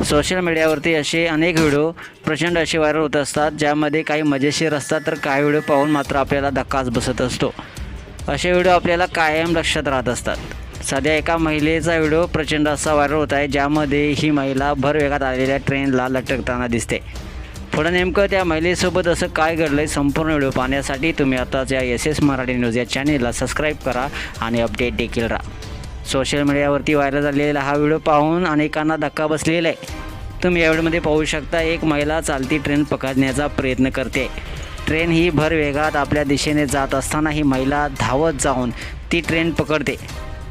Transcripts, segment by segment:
Social मीडियावरती असे अनेक व्हिडिओ प्रचंड असे व्हायरल होत असतात, ज्यामध्ये काही मजेशीर असतात तर काही व्हिडिओ पाहून मात्र आपल्याला धक्काच बसत असतो. असे व्हिडिओ आपल्याला कायम लक्षात राहत असतात. सध्या एका महिलेचा व्हिडिओ प्रचंड असा व्हायरल होत आहे, ज्यामध्ये ही महिला भरवेगात आलेल्या ट्रेनला लटकताना दिसते. पुढे नेमकं त्या महिलेसोबत असं काय घडलं आहे, संपूर्ण व्हिडिओ पाहण्यासाठी तुम्ही आताच या SS मराठी न्यूज या चॅनेलला सबस्क्राईब करा आणि अपडेट देखील राहा. सोशल मीडियावरती व्हायरल झालेला हा व्हिडिओ पाहून अनेकांना धक्का बसलेला आहे. तुम्ही या व्हिडिओमध्ये पाहू शकता, एक महिला चालती ट्रेन पकडण्याचा प्रयत्न करते. ट्रेन ही भरवेगात आपल्या दिशेने जात असताना ही महिला धावत जाऊन ती ट्रेन पकडते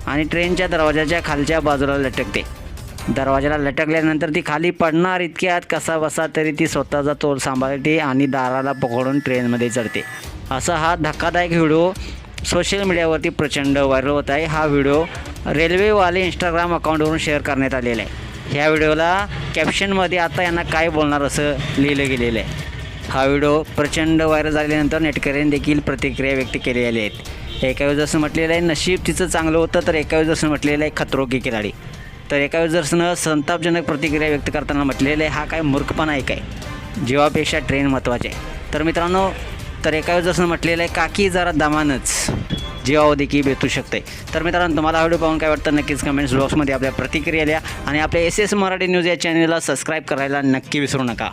आणि ट्रेनच्या दरवाजाच्या खालच्या बाजूला लटकते. दरवाजाला लटकल्यानंतर ती खाली पडणार इतक्यात कसाबसा तरी ती स्वतःचा तोल सांभाळते आणि दाराला पकडून ट्रेनमध्ये चढते. असा हा धक्कादायक व्हिडिओ सोशल मीडियावरती प्रचंड व्हायरल होत आहे. हा व्हिडिओ रेल्वेवाले इंस्टाग्राम अकाउंटवरून शेअर करण्यात आलेला आहे. ह्या व्हिडिओला कॅप्शनमध्ये आता यांना काय बोलणार असं लिहिलं गेलेलं आहे. हा व्हिडिओ प्रचंड व्हायरल झाल्यानंतर नेटकऱ्यांनी देखील प्रतिक्रिया व्यक्त केलेल्या आहेत. एका युजर्सनं म्हटलेलं आहे नशीब तिचं चांगलं होतं, तर एका युजर्सनं म्हटलेलं आहे खतरो की खिलाडी. तर एका युजर्सनं संतापजनक प्रतिक्रिया व्यक्त करताना म्हटलेलं आहे हा काय मूर्खपणा आहे काय, जीवापेक्षा ट्रेन महत्त्वाचे. तर मित्रांनो, तर एका युजर्सनं म्हटलेलं आहे काकी जरा दमानच जीवावर देखील बेतू शकते. तर मित्रांनो, तुम्हाला व्हिडिओ पाहून काय वाटतं नक्कीच कमेंट्स बॉक्समध्ये आपल्या प्रतिक्रिया द्या आणि आपल्या SS मराठी न्यूज या चॅनलला सबस्क्राईब करायला नक्की विसरू नका.